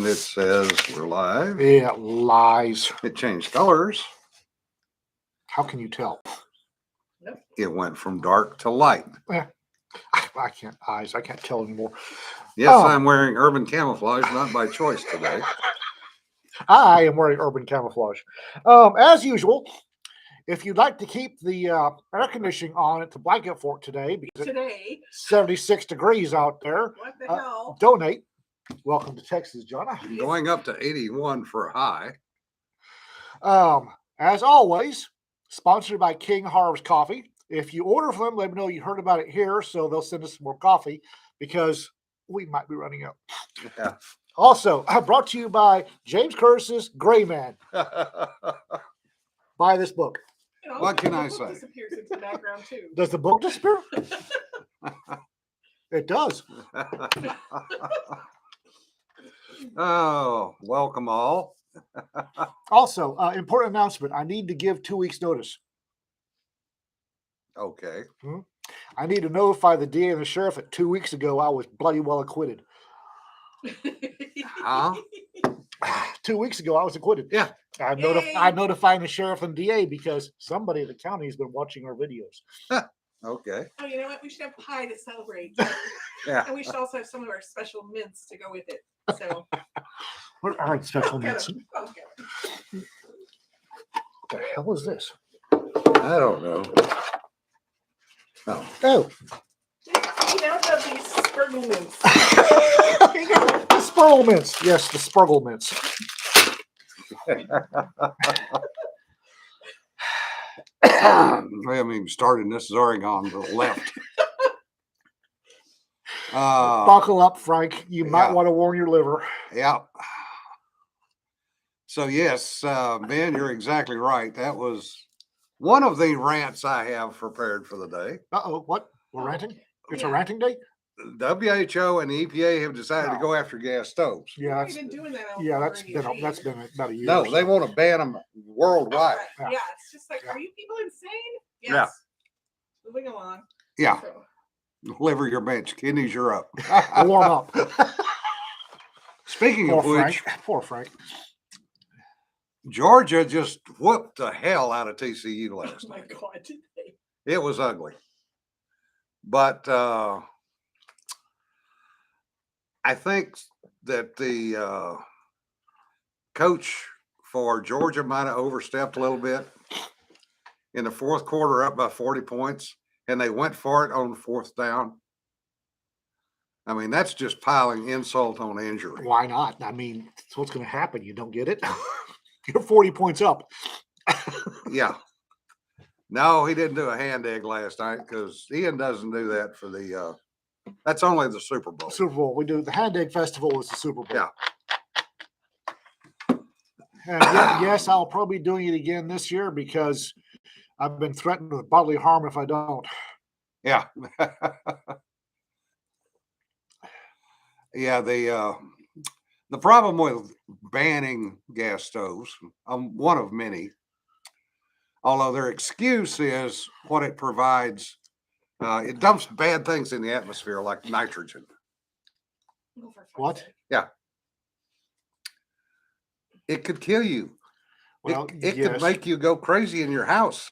And it says we're live. Yeah, lies. It changed colors. How can you tell? It went from dark to light. I can't eyes. I can't tell anymore. Yes, I'm wearing urban camouflage, not by choice today. I am wearing urban camouflage. As usual, if you'd like to keep the air conditioning on at the Blanket Fort today, because Today, it's 76 degrees out there, what the hell? donate. Welcome to Texas, John. Going up to 81 for a high. As always, sponsored by King Harvest Coffee. If you order from them, let me know you heard about it here, so they'll send us some more coffee because we might be running out. Yeah. Also, brought to you by James Curtis's Gray Man. Buy this book. You know, What can the I book say? Disappears into the background too. Does the book disappear? It does. Oh, welcome all. Also, important announcement. I need to give 2 weeks notice. Okay. I need to notify the DA and the sheriff that 2 weeks ago I was bloody well acquitted. Huh? 2 weeks ago I was acquitted. Yeah. I'm Yay. notifying the sheriff and DA because somebody at the county has been watching our videos. Okay. Oh, you know what? We should have pie to celebrate. Yeah. And we should also have some of our special mints to go with it. So, What are special okay. mints? What the hell is this? I don't know. Oh. Oh, You now have these Spurgle mints. the Spurgle mints. Yes, the Spurgle mints. We haven't even started, and this has already gone to the left. Buckle up, Frank. You might yeah. want to warn your liver. Yeah. So yes, Ben, you're exactly right. That was one of the rants I have prepared for the day. Uh-oh, what? We're ranting? It's a Yeah. ranting day? WHO and the EPA have decided to No. go after gas stoves. Yeah, We've been doing that. that's been about a year. No, or they so. want to ban them worldwide. Yeah. Yeah. It's just like, Yeah. are you people insane? Yes. Yeah. Moving along. Yeah, So, liver your bench, kidneys you're up. warm up. Speaking Poor of which, Frank. Poor Frank. Georgia just whooped the hell out of TCU oh last my night. God. Did they? It was ugly, but I think that the coach for Georgia might have overstepped a little bit in the fourth quarter, up by 40 points, and they went for it on fourth down. I mean, that's just piling insult on injury. Why not? I mean, that's what's going to happen. You don't get it? You're 40 points up. Yeah. No, he didn't do a hand egg last night because Ian doesn't do that for the that's only the Super Bowl. Super Bowl. We do the Hand Egg Festival is the Super Bowl. Yeah. And yes, I'll probably be doing it again this year because I've been threatened with bodily harm if I don't. Yeah. Yeah, the problem with banning gas stoves, one of many, although their excuse is what it provides, it dumps bad things in the atmosphere like nitrogen. Oh, for fuck's What? sake. It could kill you. Well, it yes, could make you go crazy in your house.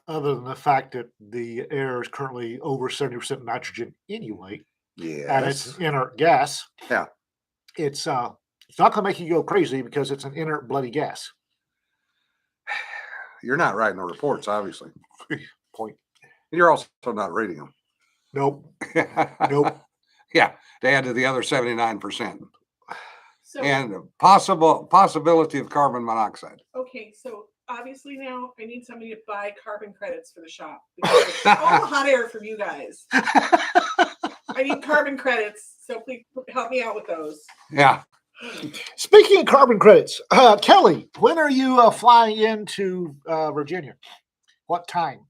other than the fact that the air is currently over 70% nitrogen anyway, Yes. and it's an inert gas. Yeah. It's not going to make you go crazy because it's an inert bloody gas. You're not writing the reports, obviously. Point. And you're also not reading them. Nope. Nope. Yeah, to add to the other 79%. So, And possibility of carbon monoxide. okay, so obviously now I need somebody to buy carbon credits for the shop because it's all the hot air from you guys. I need carbon credits, so please help me out with those. Yeah. Speaking of carbon credits, Kelly, when are you flying into Virginia? What time?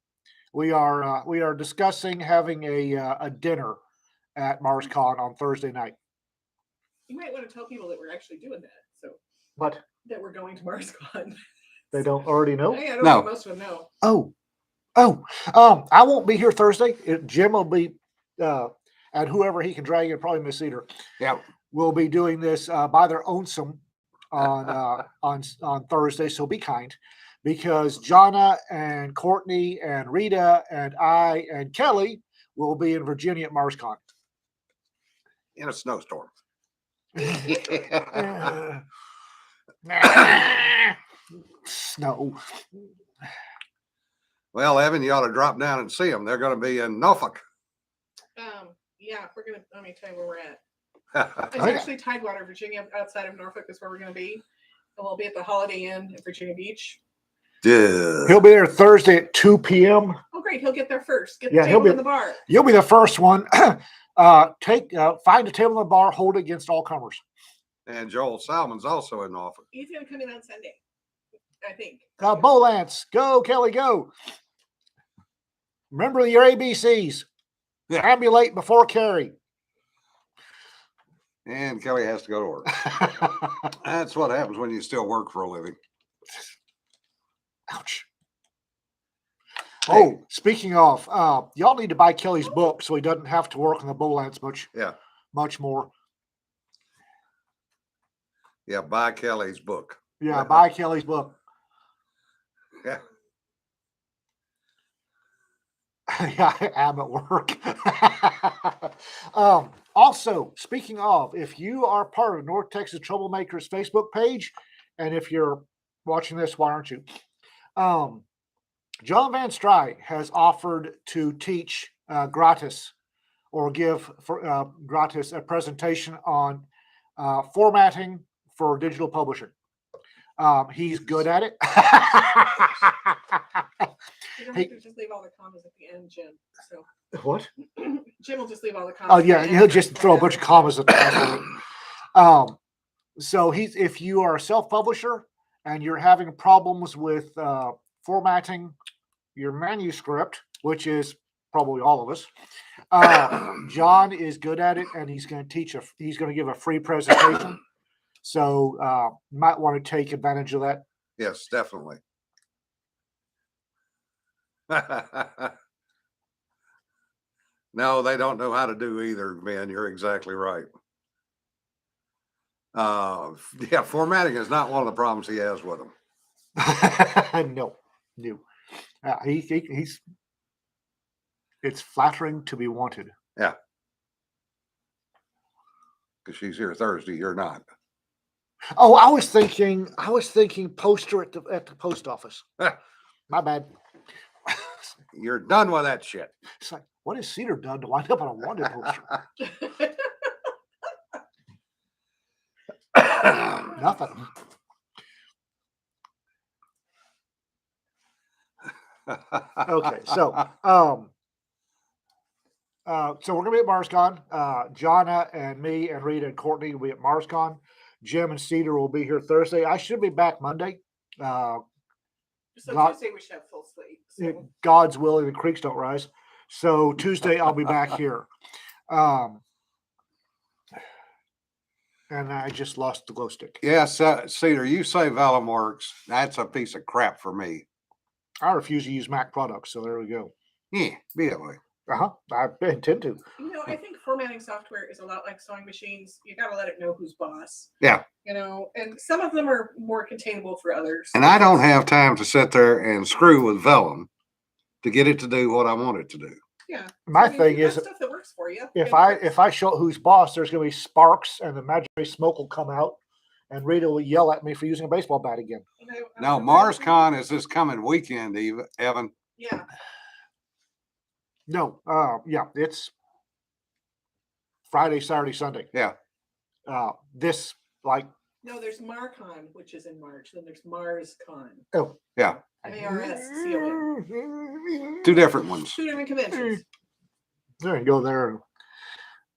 We are discussing having a dinner at MarsCon on Thursday night. You might want to tell people that we're actually doing that, so What? that we're going to MarsCon. They don't already know? I don't No. think most of them know. I won't be here Thursday. Jim will be, and whoever he can drag in, probably Miss Cedar. Yeah. will be doing this by their own on Thursday. So be kind, because Jonna and Courtney and Rita and I and Kelly will be in Virginia at MarsCon. In a snowstorm. Snow. Well, Evan, you ought to drop down and see them. They're going to be in Norfolk. Yeah, let me tell you where we're at. It's Oh, yeah. actually Tidewater, Virginia, outside of Norfolk is where we're going to be. And we'll be at the Holiday Inn at Virginia Beach. Duh. He'll be there Thursday at 2 p.m. Oh, great. He'll get there first. Get the Yeah, he'll table be- in the bar. You'll be the first one. Find a table in the bar, hold it against all comers. And Joel Salmon's also in Norfolk. He's going to come in on Sunday, I think. Bo Lance, go, Kelly, go. Remember your ABCs. Yeah. Ambulate before carry. And Kelly has to go to work. That's what happens when you still work for a living. Ouch. Oh, speaking of, y'all need to buy Kelly's book so he doesn't have to work on the Bo Lance much more. Yeah, buy Kelly's book. Yeah, buy Kelly's book. Yeah. Yeah, I am at work. Also, speaking of, if you are part of North Texas Troublemakers Facebook page, and if you're watching this, why aren't you? John Van Stry has offered to teach gratis or give gratis a presentation on formatting for digital publishing. He's good at it. You don't Hey. have to just leave all the commas at the end, Jim. So What? Jim will just leave all the commas. Oh at the yeah, end he'll for- just throw a bunch of commas at the So if you are a self-publisher and you're having problems with formatting your manuscript, which is probably all of us, John is good at it, and he's going to he's going to give a free presentation. So you might want to take advantage of that. Yes, definitely. No, they don't know how to do either, man. You're exactly right. Yeah, formatting is not one of the problems he has with them. No. He's. It's flattering to be wanted. Because she's here Thursday, you're not. Oh, I was thinking poster at the post office. My bad. You're done with that shit. It's like, what has Cedar done to wind up on a wanted poster? Nothing. Okay, so so we're gonna be at MarsCon. Jonna and me and Rita and Courtney will be at MarsCon. Jim and Cedar will be here Thursday. I should be back Monday. So God- Tuesday we should have full slate. So God's willing, the creeks don't rise. So Tuesday I'll be back here. And I just lost the glow stick. Yes, Cedar, you say Vellum works. That's a piece of crap for me. I refuse to use Mac products, so there we go. Yeah, be that way. I intend to. I think formatting software is a lot like sewing machines. You got to let it know who's boss. Yeah. And some of them are more containable for others. And I don't have time to sit there and screw with Vellum to get it to do what I want it to do. Yeah. My I mean, thing you've is, got stuff that works for you. if I show who's boss, there's going to be sparks and the imaginary smoke will come out, and Rita will yell at me for using a baseball bat again. Now, MarsCon is this coming weekend, Evan. Yeah. No, yeah, it's Friday, Saturday, Sunday. Yeah. No, there's MarCon, which is in March. Then there's MarsCon. Yeah. MARSCON. Two different ones. Two different conventions. There you go there.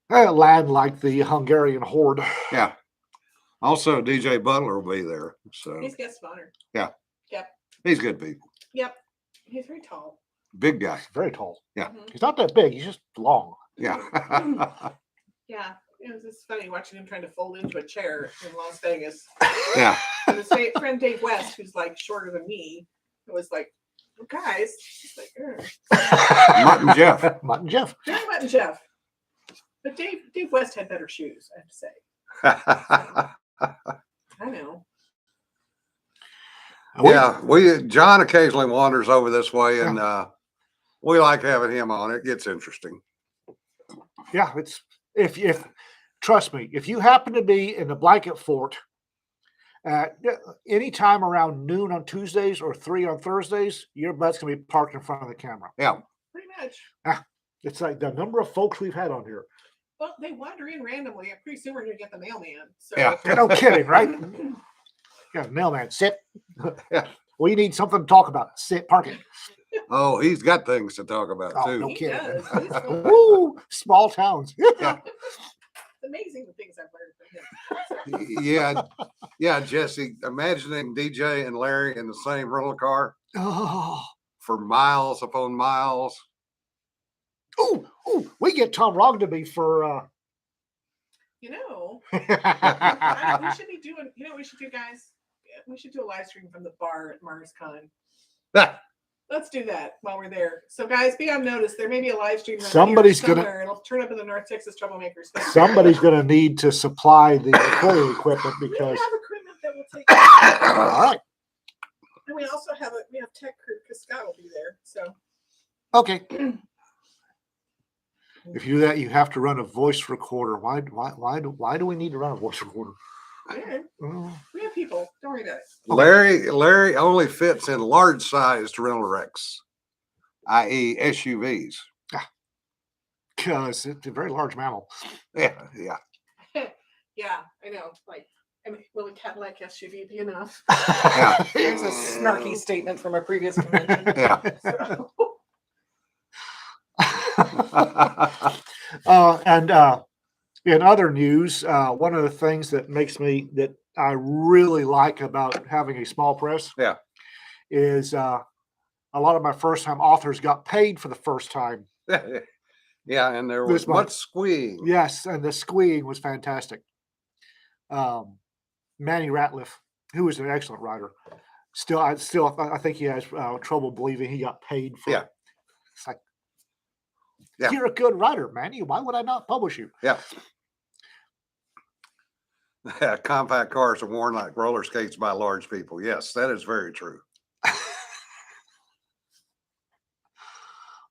Land like the Hungarian horde. Yeah. Also, DJ Butler will be there. So He's guest of honor. he's good people. Yep. He's very tall. Big guy. Very tall. Yeah. Mhm. He's not that big. He's just long. Yeah. Yeah. It was just funny watching him trying to fold into a chair in Las Vegas. Yeah. And his friend Dave West, who's like shorter than me, it was like, well, guys, it's like, Mutt and Jeff. Mutt and Jeff. Jerry Mutt and Jeff. But Dave West had better shoes, I have to say. I know. John occasionally wanders over this way, and we like having him on. It gets interesting. Yeah, it's if trust me, if you happen to be in the blanket fort at any time around noon on Tuesdays or 3 on Thursdays, your butt's gonna be parked in front of the camera. Yeah. Pretty much. It's like the number of folks we've had on here. Well, they wander in randomly. And pretty soon we're gonna get the mailman. So Yeah. No kidding, right? Yeah, mailman, sit. Yeah. We need something to talk about. Sit, park it. Oh, he's got things to talk about Oh, too. no he kidding. does. He's real- Woo! Small towns. Yeah. It's amazing the things I've learned from him. Yeah, Jesse. Imagining DJ and Larry in the same rental car Oh, for miles upon miles. ooh, we get Tom Rogdenby for You know, we should be doing. You know, what we should do, guys. We should do a live stream from the bar at MarsCon. Let's do that while we're there. So, guys, be on notice. There may be a live stream. around here Somebody's gonna- somewhere. It'll turn up in the North Texas Troublemakers. Facebook. somebody's going to need to supply the recording equipment We because. have equipment that will take. All right. And we also have tech crew because Scott will be there. So Okay. If you do that, you have to run a voice recorder. Why do we need to run a voice recorder? yeah, Oh, we have people. Don't worry about it. Larry only fits in large sized rental wrecks, i.e. SUVs. because it's a very large mammal. Yeah. Yeah, I know. Like, I mean, will a Cadillac SUV be enough? Yeah. There's a snarky statement from a previous convention. Yeah. So, And in other news, one of the things that I really like about having a small press, is a lot of my first time authors got paid for the first time. Yeah, and there was This month. much squeeing. Yes, and the squeeing was fantastic. Manny Ratliff, who is an excellent writer, I think he has trouble believing he got paid for. Yeah. It's like, Yeah. you're a good writer, Manny. Why would I not publish you? Yeah. Compact cars are worn like roller skates by large people. Yes, that is very true.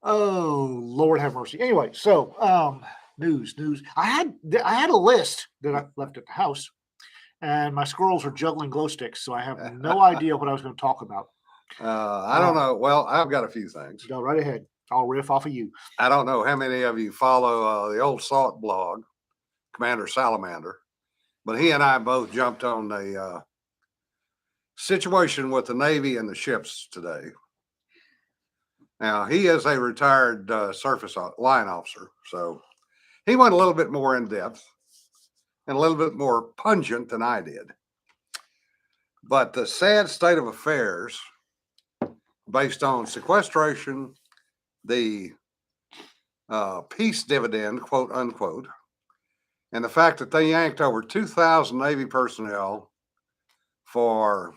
Oh, Lord have mercy. Anyway, so news. I had a list that I left at the house, and my squirrels are juggling glow sticks, so I have no idea what I was going to talk about. I don't know. Well, I've got a few things. Go right ahead. I'll riff off of you. I don't know how many of you follow the old Salt blog, Commander Salamander, but he and I both jumped on the situation with the Navy and the ships today. Now, he is a retired surface line officer, so he went a little bit more in depth and a little bit more pungent than I did. But the sad state of affairs, based on sequestration, the peace dividend, quote unquote, and the fact that they yanked over 2,000 Navy personnel for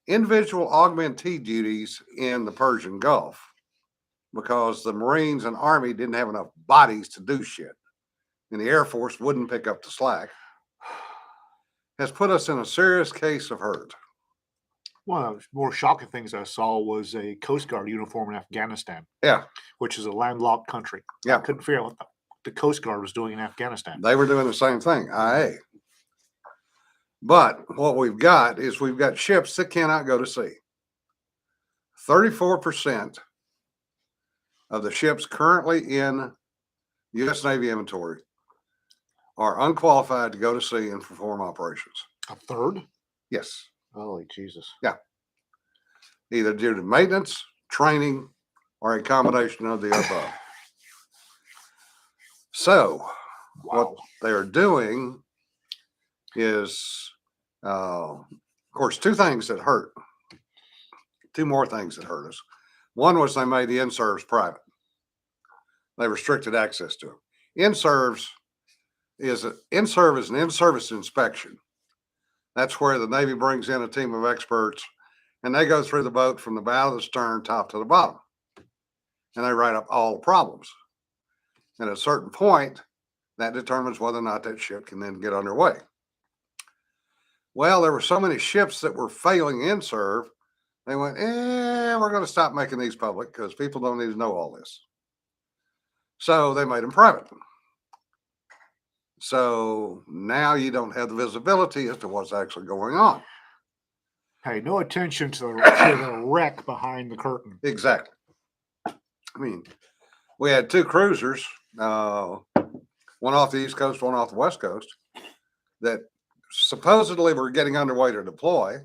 individual augmentee duties in the Persian Gulf because the Marines and Army didn't have enough bodies to do shit, and the Air Force wouldn't pick up the slack, has put us in a serious case of hurt. One of the more shocking things I saw was a Coast Guard uniform in Afghanistan. Yeah. Which is a landlocked country. Yeah. I couldn't figure out what the Coast Guard was doing in Afghanistan. They were doing the same thing, IA. But what we've got is we've got ships that cannot go to sea. 34% of the ships currently in U.S. Navy inventory are unqualified to go to sea and perform operations. A third? Yes. Holy Jesus. Either due to maintenance, training, or a combination of the above. So what they are doing is, of course, two things that hurt. Two more things that hurt us. One was they made the in-serves private. They restricted access to them. In-serve is an in-service inspection. That's where the Navy brings in a team of experts and they go through the boat from the bow to the stern, top to the bottom. And they write up all the problems. And at a certain point, That determines whether or not that ship can then get underway. Well, there were so many ships that were failing in serve, they went, we're going to stop making these public because people don't need to know all this. So they made them private. So now you don't have the visibility as to what's actually going on. Hey, no attention to the wreck behind the curtain. Exactly. I mean, we had two cruisers, one off the East Coast, one off the West Coast, that supposedly were getting underway to deploy.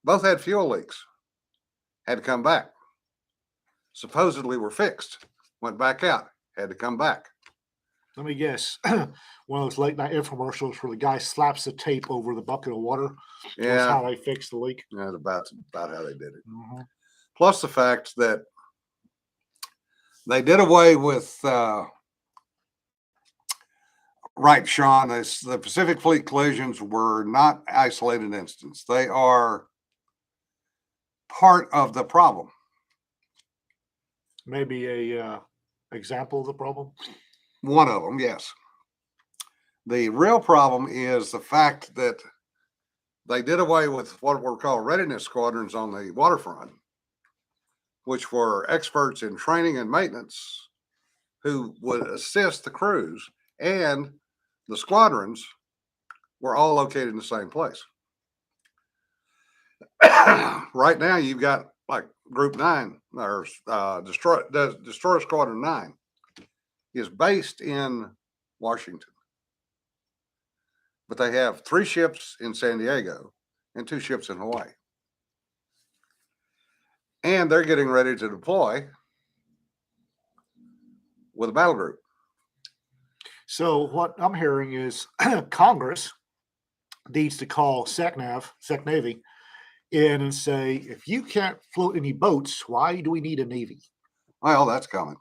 Both had fuel leaks, had to come back. Supposedly were fixed, went back out, had to come back. Let me guess. One of those late night infomercials where the guy slaps the tape over the bucket of water. That's Yeah, how they fix the leak. that's about how they did it. Mhm. Plus the fact that they did away with, right, Sean, the Pacific Fleet collisions were not isolated incidents. They are part of the problem. Maybe a example of the problem. One of them, yes. The real problem is the fact that they did away with what were called readiness squadrons on the waterfront, which were experts in training and maintenance who would assist the crews, and the squadrons were all located in the same place. Right now, you've got like Group 9 or Destroyer Squadron 9 is based in Washington. But they have 3 ships in San Diego and 2 ships in Hawaii. And they're getting ready to deploy with a battle group. So what I'm hearing is Congress needs to call Sec Navy, in and say, if you can't float any boats, why do we need a Navy? Well, that's coming.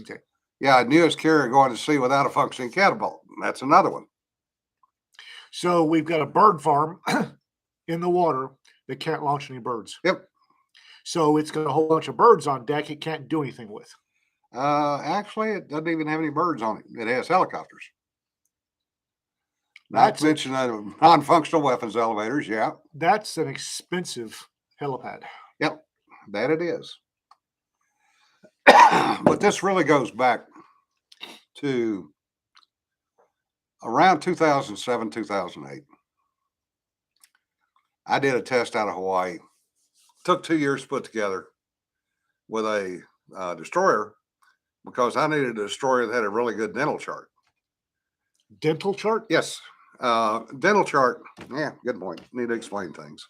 Okay. Yeah, a newest carrier going to sea without a functioning catapult. That's another one. So we've got a bird farm in the water that can't launch any birds. Yep. So it's got a whole bunch of birds on deck it can't do anything with. Actually, it doesn't even have any birds on it. It has helicopters. Not to mention non-functional weapons elevators. Yeah. That's an expensive helipad. Yep, that it is. But this really goes back to around 2007, 2008. I did a test out of Hawaii. Took 2 years to put together with a destroyer because I needed a destroyer that had a really good dental chart. Dental chart? Yes. Dental chart. Yeah, good point. Need to explain things.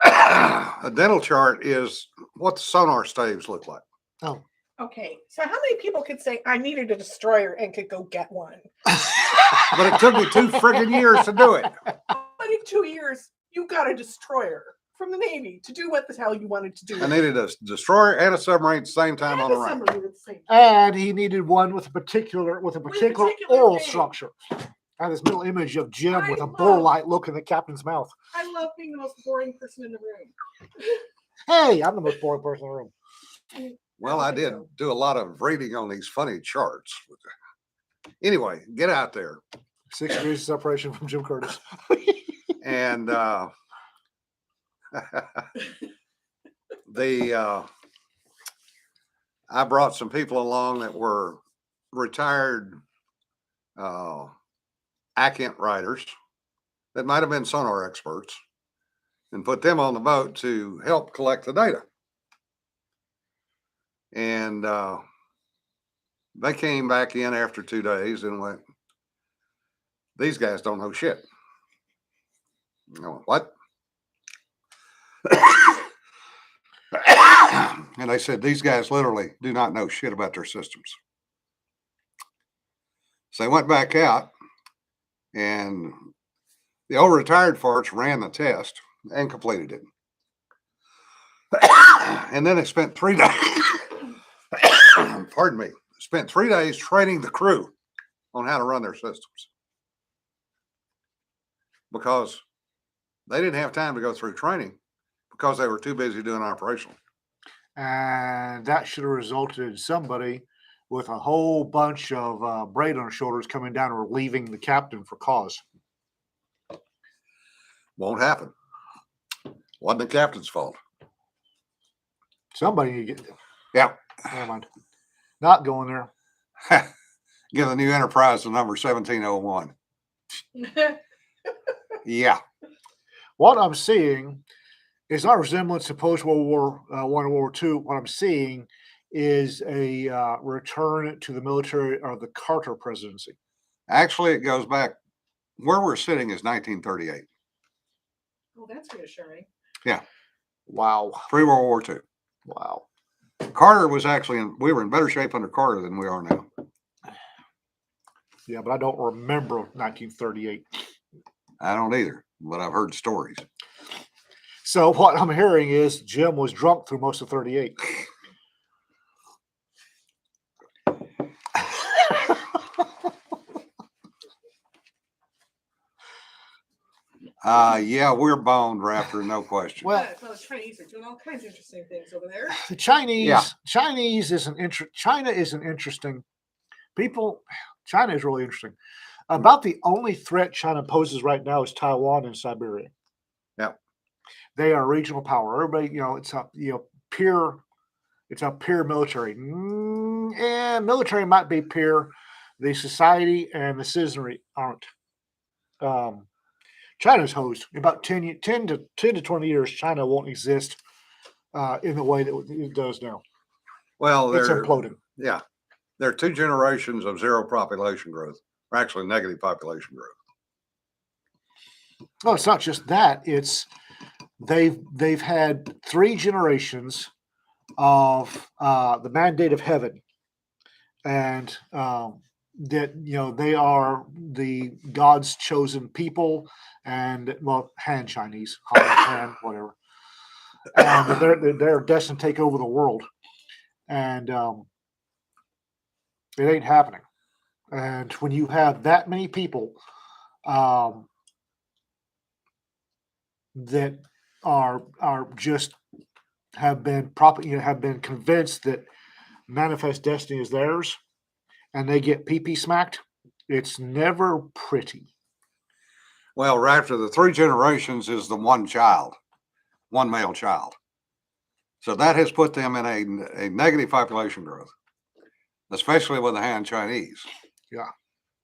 A dental chart is what the sonar staves look like. Oh. Okay, so how many people could say I needed a destroyer and could go get one? But it took me 2 friggin' years to do it. But in 2 years, you got a destroyer from the Navy to do what the hell you wanted to do. I needed a destroyer and a submarine at the same time on the range. And he needed one with a particular oral thing. structure. I have this middle image of Jim I with a love- bull light look in the captain's mouth. I love being the most boring person in the room. Hey, I'm the most boring person in the room. Well, I did do a lot of reading on these funny charts. Anyway, get out there. 6 degrees of separation from Jim Curtis. And I brought some people along that were retired ACANT writers that might have been sonar experts and put them on the boat to help collect the data. And they came back in after 2 days and went, these guys don't know shit. I went, what? And they said, these guys literally do not know shit about their systems. So they went back out, and the old retired farts ran the test and completed it. And then they spent 3 days, pardon me, spent 3 days training the crew on how to run their systems. Because they didn't have time to go through training because they were too busy doing operational. And that should have resulted in somebody with a whole bunch of braid on her shoulders coming down and relieving the captain for cause. Won't happen. Wasn't the captain's fault. Somebody need to get. Yeah. Never mind. Not going there. Give the new Enterprise the number 1701. Yeah. What I'm seeing is not a resemblance to post World War I and World War II. What I'm seeing is a return to the military of the Carter presidency. Actually, it goes back where we're sitting is 1938, Oh, that's reassuring. Wow. pre-World War II. Wow. Carter was actually we were in better shape under Carter than we are now. Yeah, but I don't remember 1938. I don't either, but I've heard stories. So what I'm hearing is Jim was drunk through most of 38. Yeah, we're boned, Raptor, no question. Well, The Chinese are doing all kinds of interesting things over there. the Chinese, Yeah. China is an interesting people. China is really interesting. About the only threat China poses right now is Taiwan and Siberia. Yep. They are a regional power. Everybody, it's a peer. It's a peer military. Military might be peer. The society and the citizenry aren't. China's hosed. In about 10 to 20 years, China won't exist in the way that it does now. Well, It's there, imploding. yeah, there are 2 generations of zero population growth, or actually negative population growth. No, it's not just that. It's they've had 3 generations of the mandate of heaven, and that they are the God's chosen people, and Han Chinese, Han, whatever, and they're destined to take over the world, and it ain't happening. And when you have that many people that are just have been have been convinced that manifest destiny is theirs, and they get pee smacked, it's never pretty. Well, Raptor, the 3 generations is the one male child. So that has put them in a negative population growth, especially with the Han Chinese. Yeah.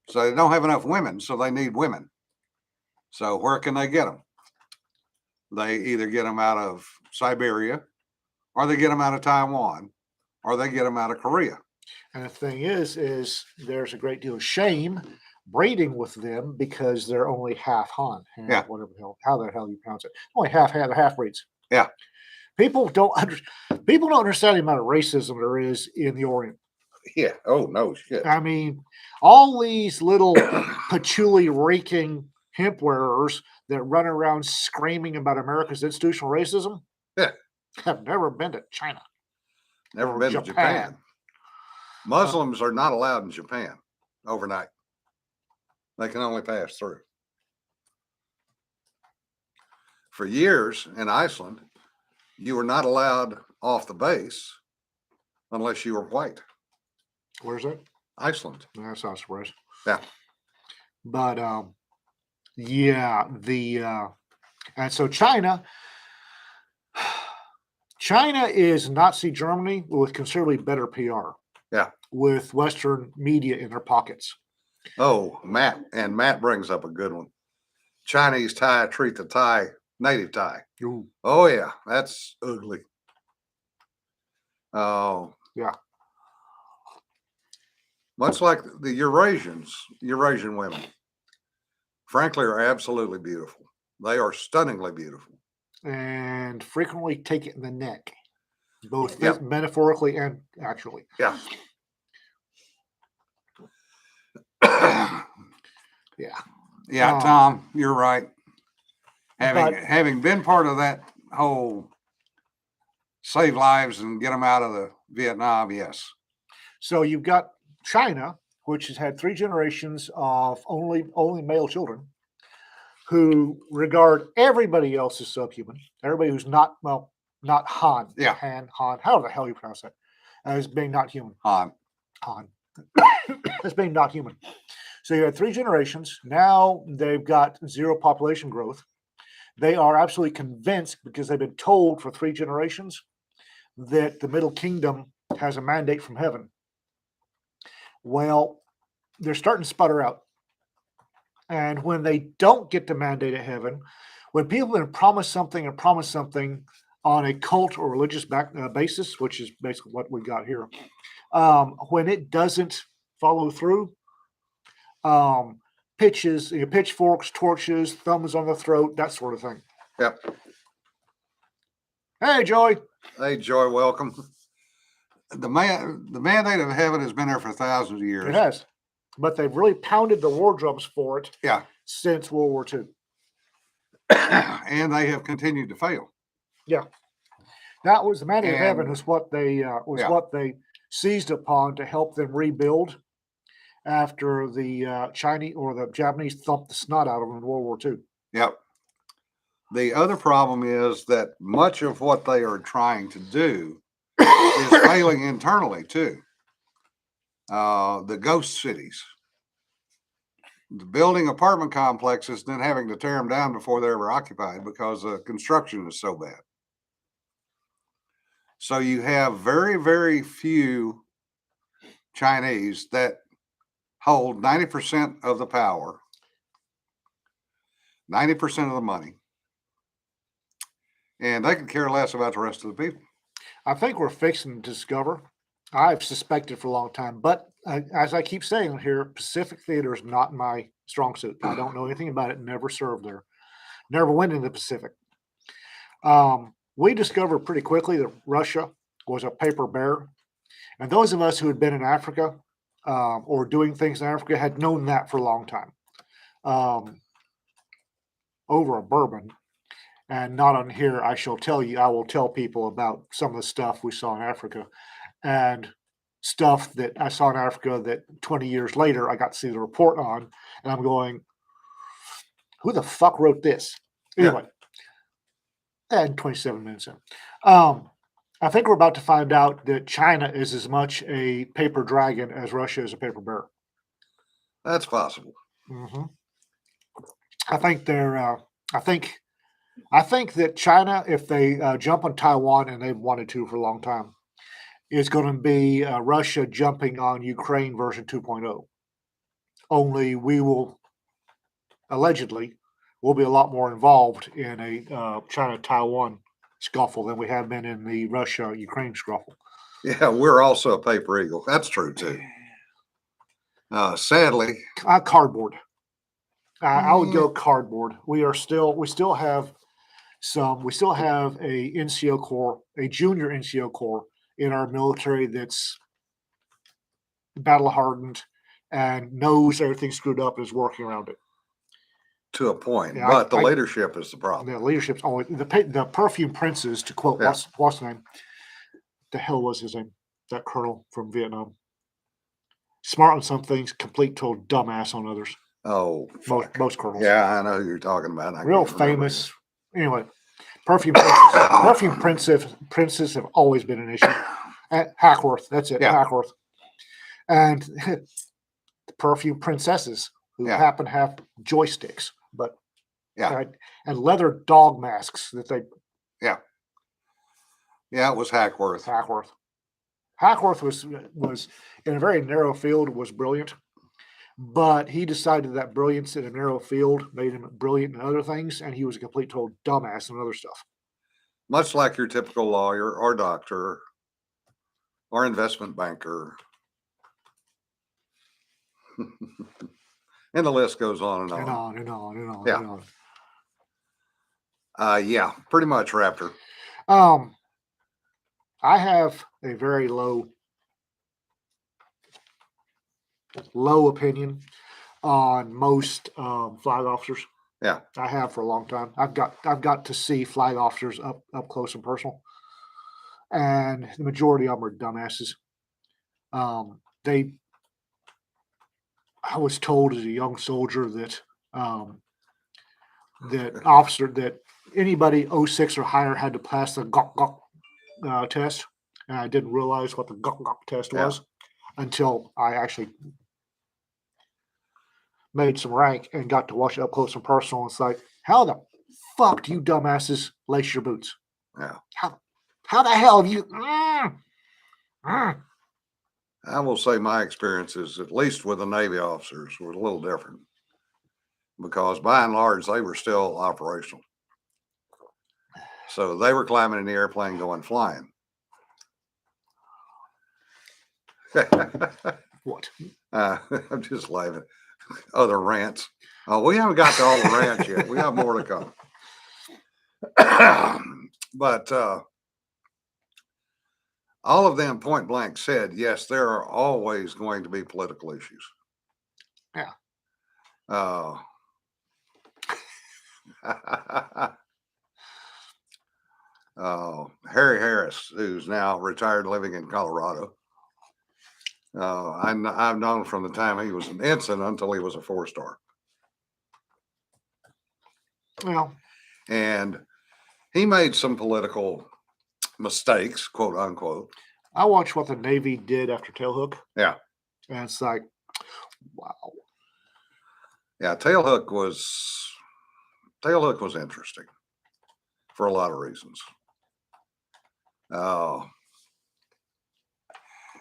So they don't have enough women, so they need women. So where can they get them? They either get them out of Siberia, or they get them out of Taiwan, or they get them out of Korea. And the thing is there's a great deal of shame braiding with them because they're only half Han. Yeah. Whatever the hell, how the hell you pronounce it? Only half breeds. Yeah. People don't understand the amount of racism there is in the Orient. Yeah. Oh, no shit. I mean, all these little patchouli raking hemp wearers that run around screaming about America's institutional racism, Yeah. have never been to China. Never or been to Japan. Japan. Muslims are not allowed in Japan overnight. They can only pass through. For years in Iceland, you were not allowed off the base unless you were white. Where's that? Iceland. That's not a surprise. Yeah. But yeah, and so China is Nazi Germany with considerably better PR. Yeah. With Western media in their pockets. Oh, Matt brings up a good one. Chinese Thai treat the Thai native Thai. Ooh. Oh yeah, that's ugly. Oh yeah. Much like the Eurasian women, frankly, are absolutely beautiful. They are stunningly beautiful. And frequently take it in the neck, both Yep. metaphorically and actually. Yeah. Yeah. Yeah, Tom, you're right. But- Having been part of that whole save lives and get them out of the Vietnam, yes. So you've got China, which has had 3 generations of only male children, who regard everybody else as subhuman. Everybody who's not Han. Yeah. Han, however the hell you pronounce that, as being not human. Han. Han. That's being not human. So you had 3 generations. Now they've got 0 population growth. They are absolutely convinced because they've been told for 3 generations that the Middle Kingdom has a mandate from heaven. Well, they're starting to sputter out. And when they don't get the mandate of heaven, when people have been promised something and promised something on a cult or religious basis, which is basically what we got here, when it doesn't follow through, pitchforks, torches, thumbs on the throat, that sort of thing. Yep. Hey, Joey. Hey, Joy, welcome. The mandate of heaven has been there for thousands of years. It has. But they've really pounded the war drums for it Yeah. since World War II. And they have continued to fail. Yeah. That was the mandate of heaven And- is what they what they seized upon to help them rebuild after the Chinese or the Japanese thumped the snot out of them in World War II. Yep. The other problem is that much of what they are trying to do is failing internally too. The ghost cities, the building apartment complexes, then having to tear them down before they're ever occupied because the construction is so bad. So you have very, very few Chinese that hold 90% of the power, 90% of the money, and they could care less about the rest of the people. I think we're fixing to discover. I've suspected for a long time, but as I keep saying here, Pacific theater is not my strong suit. I don't know anything about it. Never served there. Never went in the Pacific. We discovered pretty quickly that Russia was a paper bear, and those of us who had been in Africa or doing things in Africa had known that for a long time. Over a bourbon. And not on here, I will tell people about some of the stuff we saw in Africa and stuff that I saw in Africa that 20 years later I got to see the report on. And I'm going, who the fuck wrote this? Anyway, and 27 minutes in. I think we're about to find out that China is as much a paper dragon as Russia is a paper bear. That's possible. Mm-hmm. I think they're, I think that China, if they jump on Taiwan, and they've wanted to for a long time, is going to be Russia jumping on Ukraine version 2.0. Only we will, allegedly, will be a lot more involved in a China-Taiwan scuffle than we have been in the Russia-Ukraine scuffle. Yeah, we're also a paper eagle. That's true too. Sadly, Cardboard. I would go cardboard. We still have a NCO Corps, a junior NCO Corps in our military that's battle hardened and knows everything screwed up and is working around it. to a point, Yeah, but the leadership is the problem. The leadership's always the perfume princes, to quote Yeah. what's the name? The hell was his name? That colonel from Vietnam. Smart on some things, complete total dumbass on others. Oh, fuck. Most colonels. Yeah, I know who you're talking about. I Real can't remember famous. Anyway, perfume princes have always been an issue. Hackworth, that's it. Yeah. Hackworth, and the perfume princesses who Yeah. happen to have joysticks, but Yeah. and leather dog masks that they Yeah, it was Hackworth. Hackworth. Hackworth was in a very narrow field, was brilliant, but he decided that brilliance in a narrow field made him brilliant in other things, and he was a complete total dumbass in other stuff. Much like your typical lawyer or doctor or investment banker. And the list goes on and on. And on and on and on Yeah. and on. Yeah, pretty much, Raptor. I have a very low opinion on most flag officers. Yeah. I have for a long time. I've got to see flag officers up close and personal, and the majority of them are dumbasses. I was told as a young soldier that that anybody 06 or higher had to pass the GOK test, and I didn't realize what the GOK test Yeah. was. until I actually made some rank and got to watch it up close and personal. It's like, how the fuck do you dumbasses lace your boots? Yeah. How the hell have you? I will say my experiences, at least with the Navy officers, were a little different because by and large, they were still operational. So they were climbing in the airplane going flying. What? I'm just laughing. Other rants. Oh, we haven't got to all the rants yet. We have more to come. But all of them point blank said, yes, there are always going to be political issues. Yeah. Harry Harris, who's now retired living in Colorado. I've known from the time he was an ensign until he was a 4-star. Well, And he made some political mistakes, quote unquote. I watched what the Navy did after Tailhook. Yeah. And it's like, wow. Yeah, Tailhook was interesting for a lot of reasons.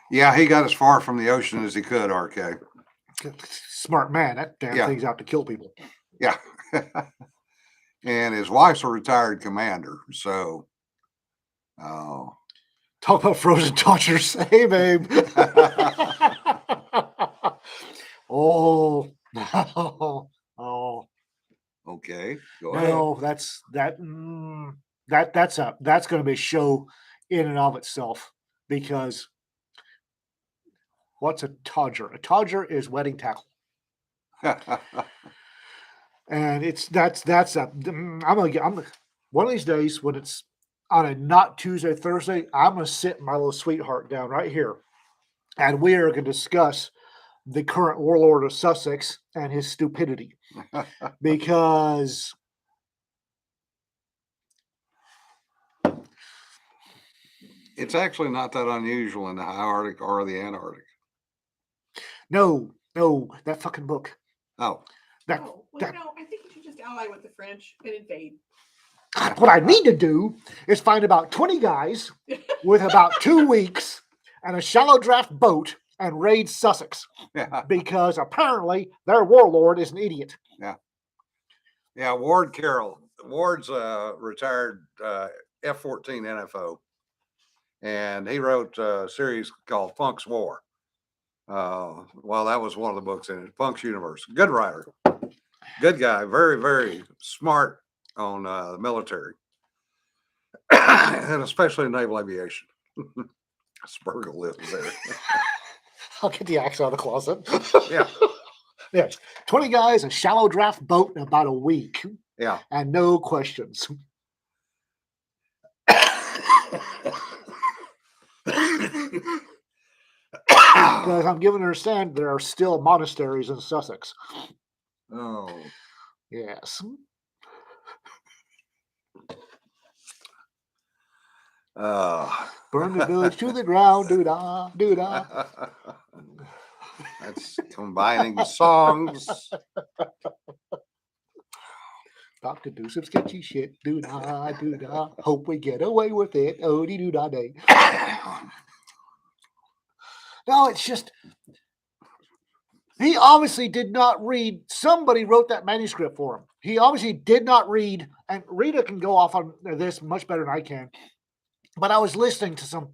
Yeah, he got as far from the ocean as he could, RK. Smart man. That damn Yeah. thing's out to kill people. Yeah. And his wife's a retired commander. So, Talk about frozen tortures. Hey, babe. Oh, no. Oh, okay. Go ahead. no, that's going to be a show in and of itself, because what's a todger? A todger is wedding tackle. And I'm one of these days when it's on a not Tuesday, Thursday, I'm going to sit my little sweetheart down right here, and we are going to discuss the current warlord of Sussex and his stupidity, because It's actually not that unusual in the high Arctic or the Antarctic. no, that fucking book. Oh, That, Oh, well, that I think you should just ally with the French and invade. what I need to do is find about 20 guys with about 2 weeks and a shallow draft boat and raid Sussex, yeah. because apparently their warlord is an idiot. Yeah, Ward Carroll. Ward's a retired F-14 NFO, and he wrote a series called Funk's War. Well, that was one of the books in it. Funk's Universe. Good writer, good guy, very, very smart on the military, and especially naval aviation. Spergel lives there. I'll get the axe out of the closet. Yeah. Yes. 20 guys, a shallow draft boat in about a week, Yeah. and no questions. Because I'm given to understand there are still monasteries in Sussex. Oh. Yes. Burn the village to the ground, doo-dah, doo-dah. That's combining songs. Dr. Do some sketchy shit, doo-dah, doo-dah. Hope we get away with it, oh-dee-doo-dah day. No, it's just, he obviously did not read. Somebody wrote that manuscript for him. He obviously did not read, and Rita can go off on this much better than I can. But I was listening to some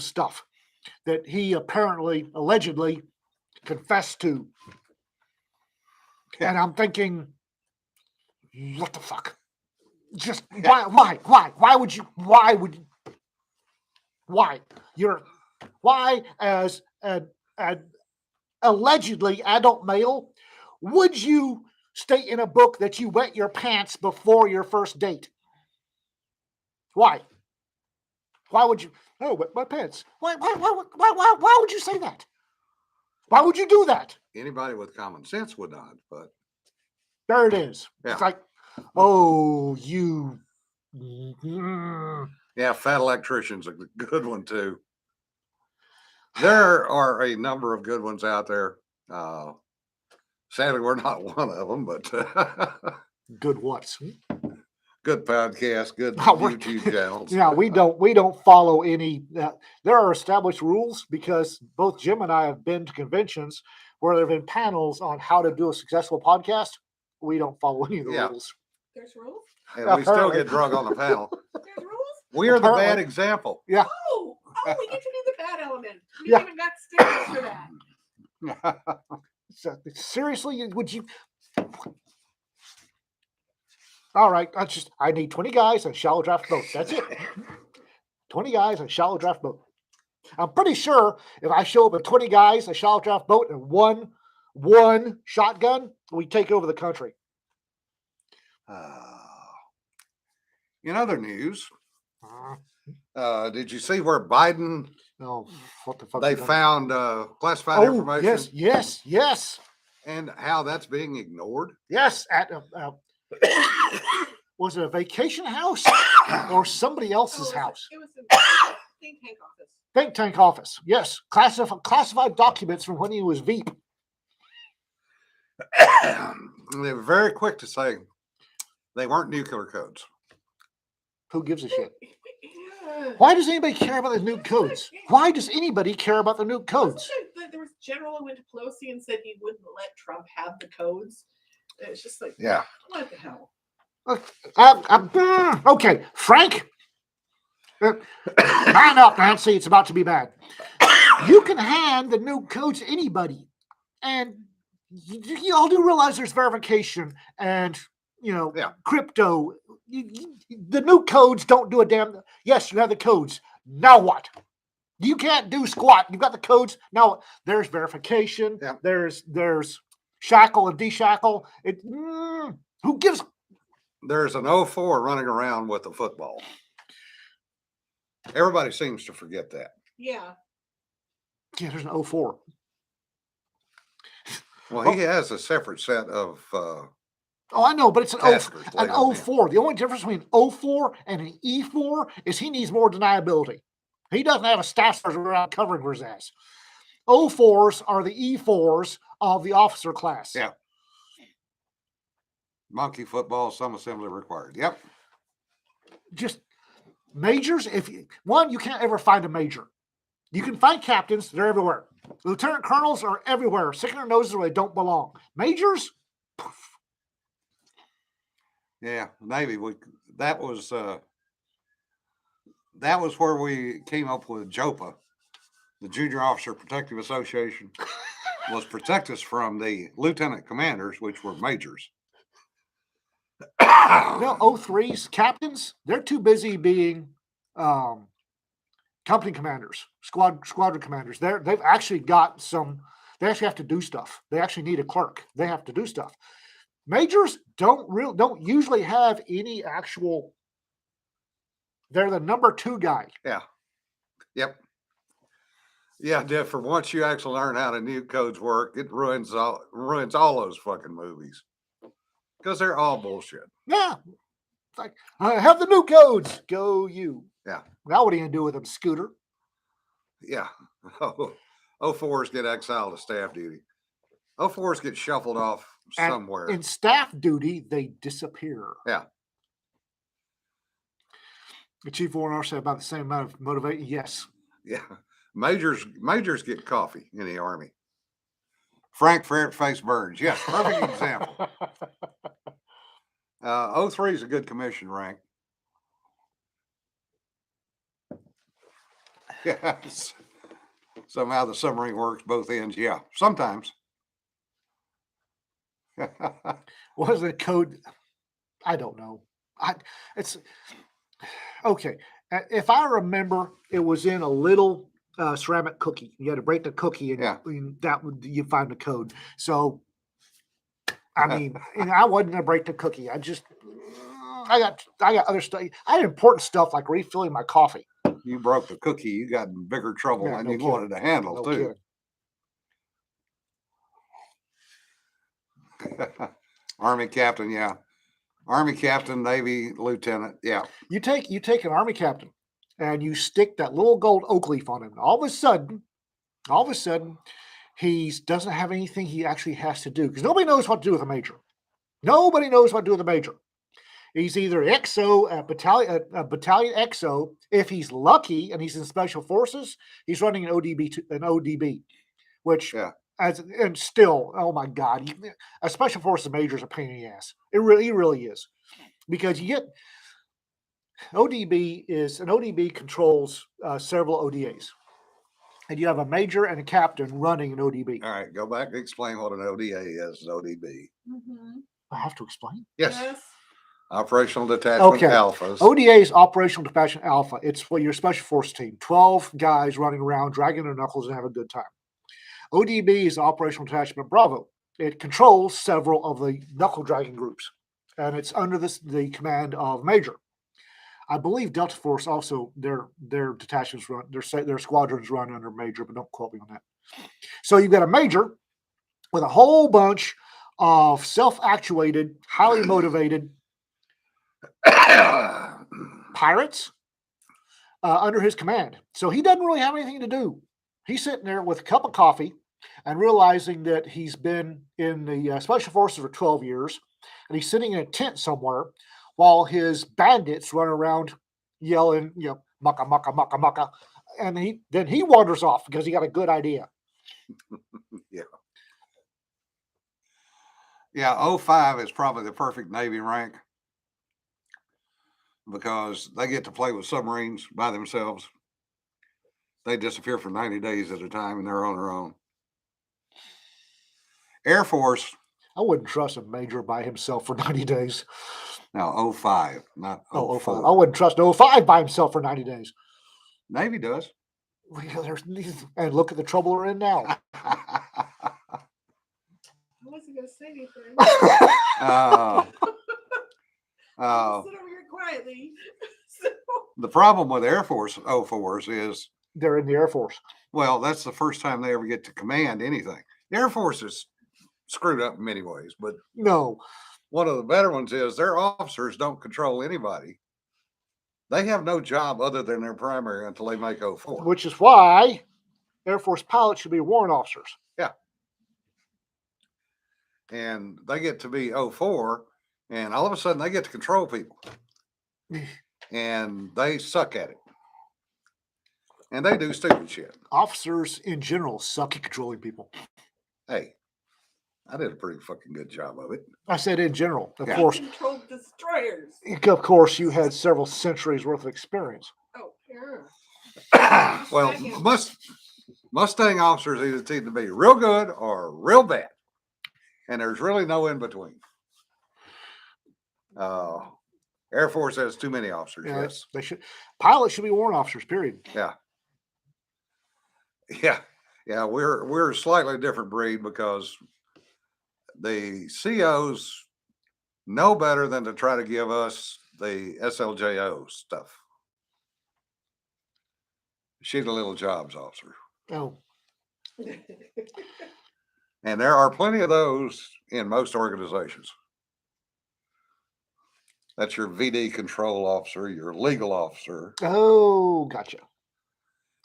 stuff that he apparently, allegedly, confessed to. And I'm thinking, what the fuck? Just why would you? Why as an allegedly adult male would you state in a book that you wet your pants before your first date? Why would you? Oh, wet my pants. Why would you say that? Why would you do that? Anybody with common sense would not, but There it is. Yeah. It's like, oh, you. Mm. yeah, fat electrician's a good one too. There are a number of good ones out there. Sadly, we're not one of them, but Good what's? good podcast, good Oh, we're- YouTube channels. Yeah, we don't follow any. There are established rules because both Jim and I have been to conventions where there have been panels on how to do a successful podcast. We don't follow any of the Yeah. rules. There's rules. And we still Apparently. get drunk on the panel. There's rules. We are the bad Apparently. example. Oh, we get to be the bad element. We Yeah. even got stickers for that. So, seriously, would you? All right, I need 20 guys and shallow draft boat. That's it. 20 guys and shallow draft boat. I'm pretty sure if I show up with 20 guys, a shallow draft boat, and one shotgun, we take over the country. In other news, Uh, did you see where Biden, Oh, what the fuck? they is that? found classified Oh, information yes. and how that's being ignored? Yes, at was it a vacation house or somebody else's Oh, house? It was a think tank office. Think tank office. Yes, classified documents from when he was Veep. They were very quick to say they weren't nuclear codes. Who gives a shit? Yeah. Why does anybody care about the nuke codes? Why does anybody care about the nuke codes? Wasn't there was a general who went to Pelosi and said he wouldn't let Trump have the codes. It's just like, Yeah. what the hell? Okay, Frank, man up, Nancy. It's about to be bad. You can hand the nuke codes to anybody, and you all do realize there's verification and Yeah. crypto. The nuke codes don't do a damn. Yes, you have the codes. Now what? You can't do squat. You've got the codes. Now there's verification. Yeah. There's shackle and deshackle. Who gives? There's an 04 running around with a football. Everybody seems to forget that. Yeah. Yeah, there's an 04. Well, he has a separate set of Oh, I know, but it's an taskers an laid on him. 04. The only difference between 04 and an E4 is he needs more deniability. He doesn't have a staff sergeant around covering for his ass. 04s are the E4s of the officer class. Yeah. Monkey football, some assembly required. Yep. Just majors, you can't ever find a major. You can find captains, they're everywhere. Lieutenant colonels are everywhere, sticking their noses where they don't belong. Majors, Yeah. Navy. That was where we came up with JOPA, the Junior Officer Protective Association, was protect us from the lieutenant commanders, which were majors. no 03s, captains, they're too busy being company commanders, squadron commanders. They've actually got they actually have to do stuff. They actually need a clerk. They have to do stuff. Majors don't usually have any actual. They're the number 2 guy. Yeah. Yep. Yeah, Jeff, for once you actually learn how the nuke codes work, it ruins all those fucking movies. Because they're all bullshit. Yeah. It's like, I have the new codes. Go you. Yeah. Now what are you going to do with them, Scooter? Yeah. 04s get exiled to staff duty. 04s get shuffled off And somewhere. in staff duty, they disappear. Yeah. The Chief Warrant Officer said about the same amount of motivation. Yes. Yeah. Majors get coffee in the Army. Frank Ferret Face Burns. Yes, perfect example. 03 is a good commission rank. Yes. Somehow the submarine works both ends. Yeah, sometimes. What is the code? I don't know. It's okay. If I remember, it was in a little ceramic cookie. You had to break the cookie, and Yeah. that would you find the code. So, I mean, I wasn't gonna break the cookie. I got other stuff. I had important stuff like refilling my coffee. You broke the cookie, you got in bigger trouble Yeah, than no you kidding. wanted to handle, No too. kidding. Army captain, yeah. Army captain, Navy lieutenant, yeah. You take an army captain and you stick that little gold oak leaf on him. All of a sudden, All of a sudden, he doesn't have anything he actually has to do because nobody knows what to do with a major. Nobody knows what to do with a major. He's either XO, a battalion XO. If he's lucky and he's in special forces, he's running an ODB, which Yeah. and still, oh my God, a special forces major is a pain in the ass. It really is, because you get ODB controls several ODAs, and you have a major and a captain running an ODB. All right, go back and explain what an ODA is, an ODB. I have to explain. Yes. Operational Detachment Okay. Alphas. ODA is Operational Detachment Alpha. It's for your special force team. 12 guys running around, dragging their knuckles and having a good time. ODB is Operational Detachment Bravo. It controls several of the knuckle dragging groups, and it's under the command of Major. I believe Delta Force also their detachments run their squadrons run under Major, but don't quote me on that. So you've got a Major with a whole bunch of self-actuated, highly motivated pirates under his command. So he doesn't really have anything to do. He's sitting there with a cup of coffee and realizing that he's been in the Special Forces for 12 years, and he's sitting in a tent somewhere while his bandits run around yelling, mucka, mucka, mucka, mucka. And then he wanders off because he got a good idea. Yeah, 05 is probably the perfect Navy rank because they get to play with submarines by themselves. They disappear for 90 days at a time and they're on their own. Air Force. I wouldn't trust a major by himself for 90 days. No, 05, not 04. 05. I wouldn't trust 05 by himself for 90 days. Navy does. And look at the trouble we're in now. I wasn't going to say anything. Sit Sit over here quietly. The problem with Air Force 04s is they're in the Air Force. Well, that's the first time they ever get to command anything. The Air Force is screwed up in many ways, but no. One of the better ones is their officers don't control anybody. They have no job other than their primary until they make 04. Which is why Air Force pilots should be warrant officers. Yeah. And they get to be 04, and all of a sudden they get to control people. And they suck at it. And they do stupid shit. Officers in general suck at controlling people. Hey, I did a pretty fucking good job of it. I said in general. Of Yeah. course. Controlled destroyers. Of course, you had several centuries worth of experience. Oh, yeah. Well, Mustang officers either seem to be real good or real bad. And there's really no in between. Air Force has too many officers, Yeah, yes. they should. Pilots should be warrant officers, period. Yeah. Yeah, we're a slightly different breed because the COs know better than to try to give us the SLJO stuff. She's a little jobs officer. Oh, And there are plenty of those in most organizations. That's your VD control officer, your legal officer. oh, gotcha.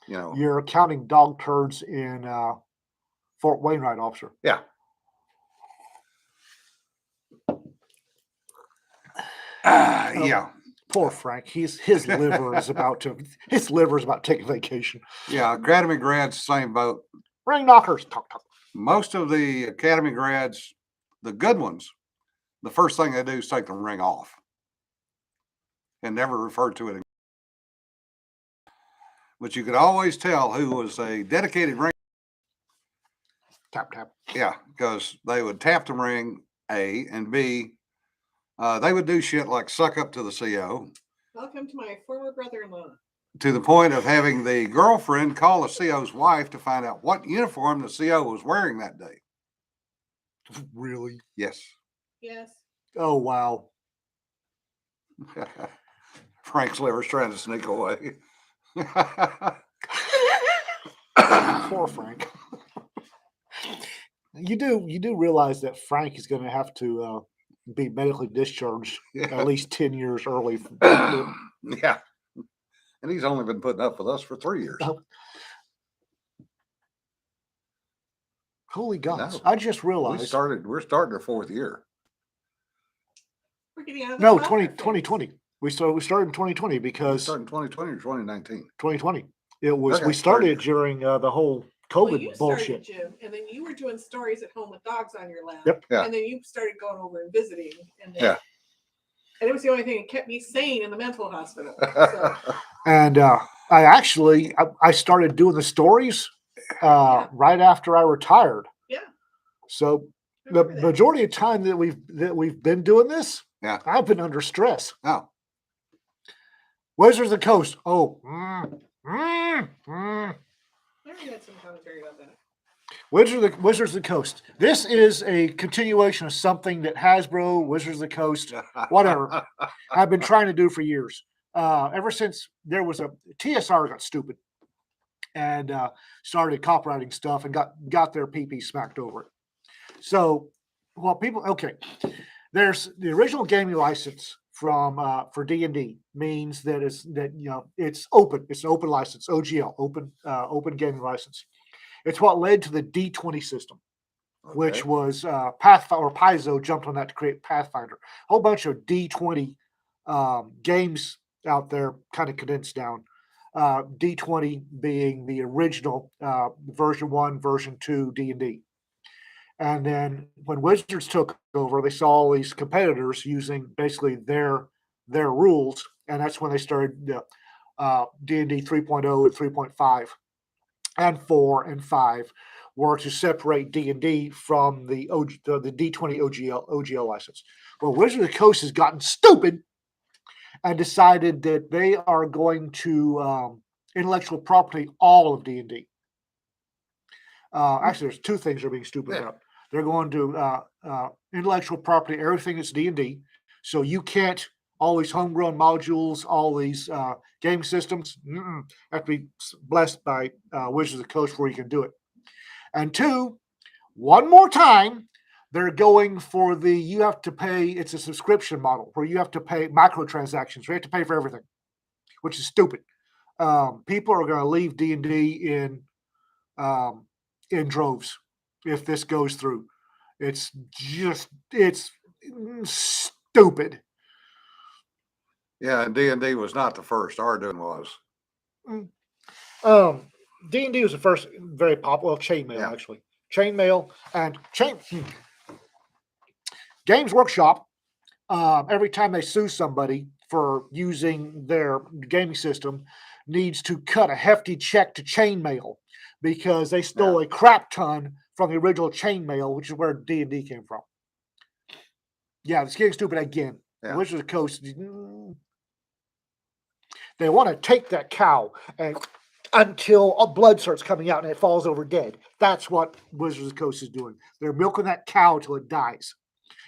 You know, You're counting dog turds in Fort Wainwright officer. yeah. Yeah. Poor Frank. His liver is about to take vacation. Yeah. Academy grads, same boat. Ring knockers. Talk, talk. Most of the academy grads, the good ones, the first thing they do is take the ring off and never refer to it again. But you could always tell who was a dedicated ring. Tap, tap. Yeah, because they would tap the ring, A, and B, they would do shit like suck up to the CO Welcome to my former brother-in-law. to the point of having the girlfriend call the CO's wife to find out what uniform the CO was wearing that day. Really? Yes. Yes. Oh, wow. Frank's liver's trying to sneak away. Poor Frank. You do realize that Frank is going to have to be medically discharged at least 10 years early. Yeah. And he's only been putting up with us for 3 years. Oh. Holy gods! No. I just We're realized. starting our 4th year. We're getting out of the No, smaller 2020. We started in 2020 We because started in 2020 or 2019. 2020. It was Okay, we started third during the whole Well, COVID you started, bullshit. Jim, and then you were doing stories at home with dogs on your lap. Yep. Yeah. And then you started going over and visiting. And then, Yeah. And it was the only thing that kept me sane in the mental hospital. So, And I started doing the stories Yeah. right after I retired. yeah. So I the remember that. majority of time that we've been doing this, Yeah. I've been under stress. Oh, Wizards of the Coast. Oh, I already had some commentary about that. Wizards of the Coast. This is a continuation of something that Hasbro, Wizards of the Coast, whatever, I've been trying to do for years. Ever since there was a TSR got stupid and started copywriting stuff and got their PP smacked over it. So, well, people, okay, there's the original gaming license from for D&D means that it's open. It's an open license, OGL, open gaming license. It's what led to the D20 system, which Okay. was Pathfinder or Paizo jumped on that to create Pathfinder. A whole bunch of D20 games out there, kind of condensed down. D20 being the original version 1, version 2 D&D. And then when Wizards took over, they saw all these competitors using basically their rules, and that's when they started D&D 3.0 and 3.5 and 4 and 5 were to separate D&D from the D20 OGL license. Well, Wizards of the Coast has gotten stupid and decided that they are going to intellectual property all of D&D. Actually, there's two things they're being stupid Yeah. about. They're going to intellectual property everything that's D&D, so you can't all these homegrown modules, all these game systems have to be blessed by Wizards of the Coast where you can do it. And two, one more time, they're going for you have to pay. It's a subscription model where you have to pay microtransactions. You have to pay for everything, which is stupid. People are going to leave D&D in droves if this goes through. It's stupid. Yeah, and D&D was not the first. Arduin was. D&D was the first very popular chainmail, Yeah. actually. Chainmail and Games Workshop. Every time they sue somebody for using their gaming system, needs to cut a hefty check to Chainmail because they stole a crap ton from the original Chainmail, which is where D&D came from. Yeah, it's getting stupid again. Yeah. Wizards of the Coast. They want to take that cow and until blood starts coming out and it falls over dead. That's what Wizards of the Coast is doing. They're milking that cow till it dies.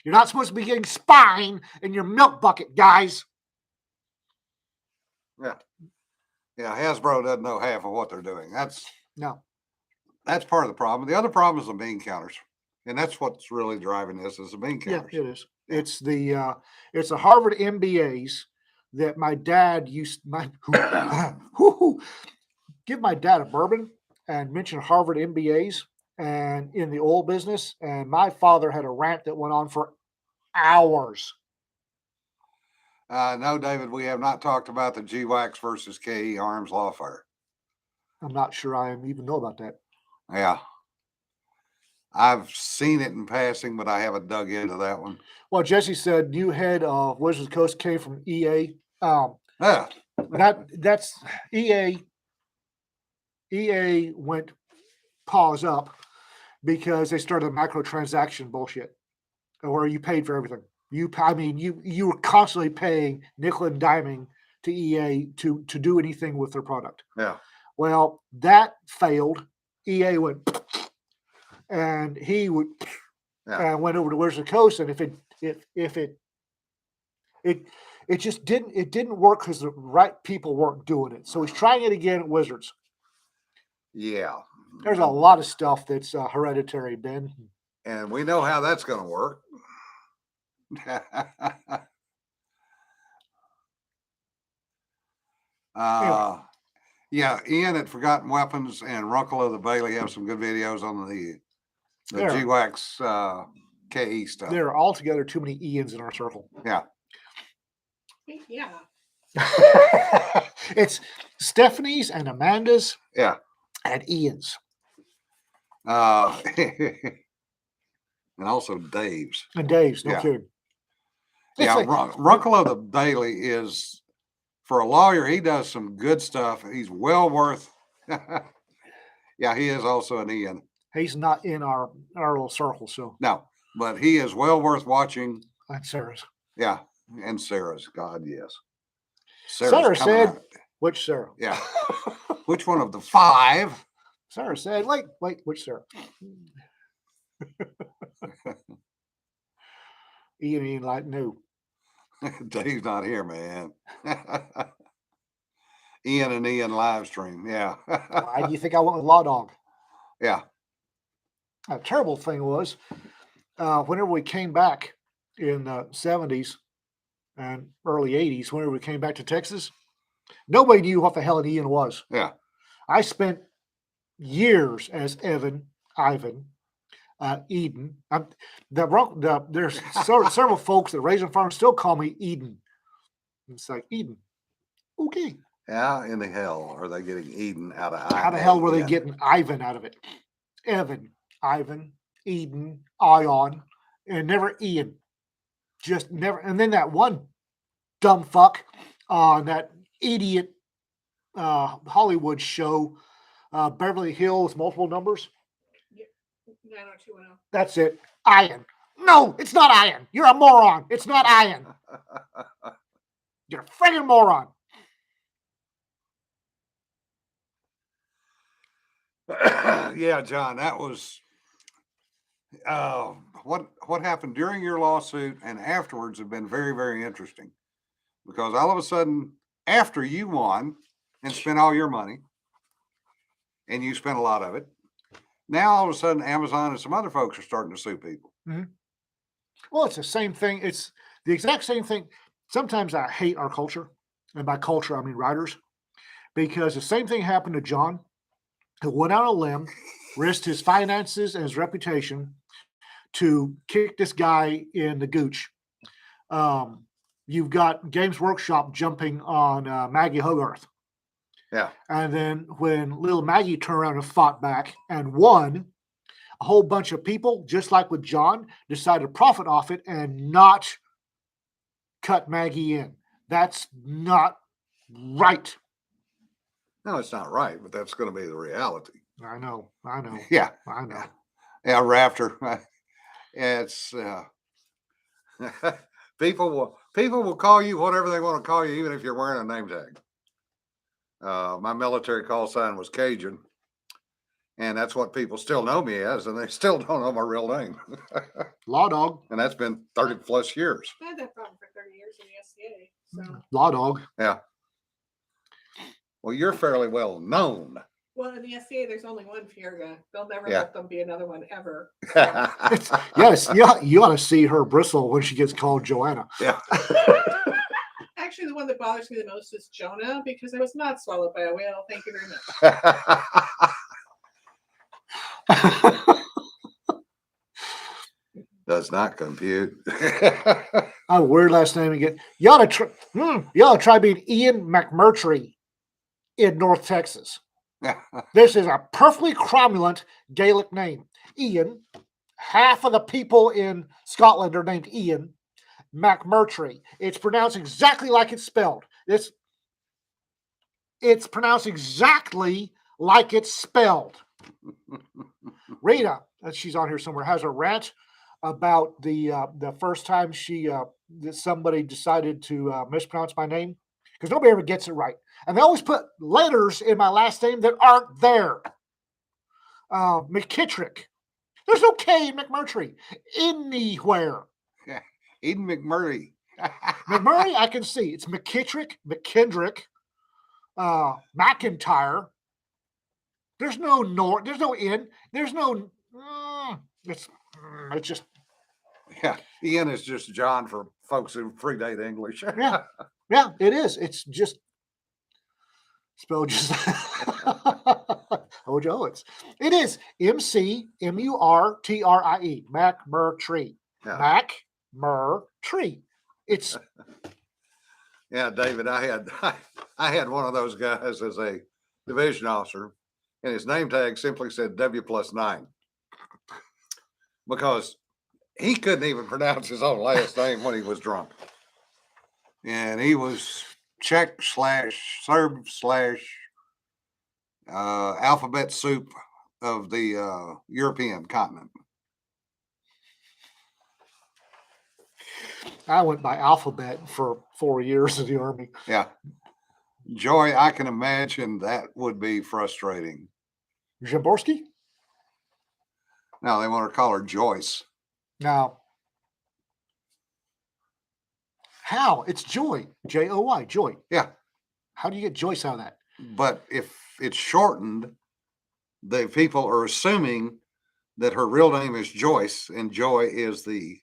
You're not supposed to be getting spine in your milk bucket, guys. Yeah. Yeah, Hasbro doesn't know half of what they're doing. That's part of the problem. The other problem is the bean counters. And that's what's really driving this is the bean counters. Yeah, it is. Yeah. It's the Harvard MBAs that my dad used give my dad a bourbon and mention Harvard MBAs and in the oil business. And my father had a rant that went on for hours. No, David, we have not talked about the GWAX versus KE Arms lawfare. I'm not sure I even know about that. Yeah. I've seen it in passing, but I haven't dug into that one. Well, Jesse said new head of Wizards of the Coast came from EA. Yeah. That's EA. EA went paws up because they started microtransaction bullshit, where you paid for everything. You were constantly paying nickel and diming to EA to do anything with their product. Yeah. Well, that failed. EA went, and he would, and went over to Wizards of the Coast, and it just didn't work because the right people weren't doing it. So he's trying it again at Wizards. Yeah. There's a lot of stuff that's hereditary, Ben. And we know how that's going to work. Yeah, Ian at Forgotten Weapons and Runkle of the Bailey have some good videos on the The There. G-Wax KE stuff. There are altogether too many Ians in our circle. Yeah. Yeah. It's Stephanie's and Amanda's Yeah. and Ian's And also Dave's. and Dave's. No Yeah. kidding. Yeah, It's like- Runkle of the Daily is, for a lawyer, he does some good stuff. He's well worth. Yeah, he is also an Ian. he's not in our little circle, so No, but he is well worth watching. that's Sarah's. Yeah, and Sarah's. God, yes. Sarah coming said- out. Which Sarah? Yeah. Which one of the 5? Sarah said, wait, which Sarah? Ian like no. Dave's not here, man. Ian and Ian live stream. Yeah. Why do you think I went with Law Dog? Yeah. A terrible thing was, whenever we came back in the 70s and early 80s, whenever we came back to Texas, nobody knew what the hell an Ian was. Yeah. I spent years as Evan, Ivan, Eden. There's several folks that Raisin Farm still call me Eden. It's like Eden. Okay. How in the hell are they getting Eden out of How the hell were they Ian? getting Ivan out of it? Evan, Ivan, Eden, Ion, and never Ian. Just never. And then that one dumb fuck on that idiot Hollywood show, Beverly Hills, multiple numbers. 90210. That's it. Ian. No, it's not Ian. You're a moron. It's not Ian. You're a friggin' moron. Yeah, John, that was what happened during your lawsuit and afterwards have been very, very interesting, because all of a sudden, after you won and spent all your money, and you spent a lot of it, now all of a sudden Amazon and some other folks are starting to sue people. Well, it's the same thing. It's the exact same thing. Sometimes I hate our culture. And by culture, I mean writers. Because the same thing happened to John, who went out on a limb, risked his finances and his reputation to kick this guy in the gooch. You've got Games Workshop jumping on Maggie Hogarth. Yeah. And then when little Maggie turned around and fought back and won, a whole bunch of people, just like with John, decided to profit off it and not cut Maggie in. That's not right. No, it's not right, but that's going to be the reality. I know. Yeah. I know. Yeah, Raptor. It's people will call you whatever they want to call you, even if you're wearing a name tag. My military call sign was Cajun, and that's what people still know me as, and they still don't know my real name. Law Dog. And that's been 30 plus years. I had that problem for 30 years in the SCA. So, Law Dog. Yeah. Well, you're fairly well known. well, in the SCA, there's only one Fierga. They'll never Yeah. let them be another one ever. Yes, you ought to see her bristle when she gets called Joanna. Yeah. Actually, the one that bothers me the most is Jonah, because I was not swallowed by a whale. Thank you very much. Does not compute. Oh, weird last name again. You ought to try being Ian McMurtry in North Texas. This is a perfectly cromulent Gaelic name. Ian. Half of the people in Scotland are named Ian. McMurtry. It's pronounced exactly like it's spelled. It's pronounced exactly like it's spelled. Rita, she's on here somewhere, has a rant about the first time that somebody decided to mispronounce my name, because nobody ever gets it right, and they always put letters in my last name that aren't there. McKittrick. There's no K in McMurtry anywhere. Eden McMurray. McMurray, I can see. It's McKittrick, McKendrick, McIntyre. There's no there's no N. There's no. It's just. Yeah. Ian is just John for folks who predate English. Yeah, it is. It's just. Spelled just oh, it is McMurtrie. McMurtrie. Yeah. McMurtrie. It's Yeah, David, I had one of those guys as a division officer, and his name tag simply said W+9 because he couldn't even pronounce his own last name when he was drunk. And he was Czech / Serb / alphabet soup of the European continent. I went by alphabet for 4 years in the Army. Yeah. Joy, I can imagine that would be frustrating. Zaborski? Now they want to call her Joyce. Now, how? It's Joy. Joy. Joy. Yeah. How do you get Joyce out of that? But if it's shortened, the people are assuming that her real name is Joyce and Joy is the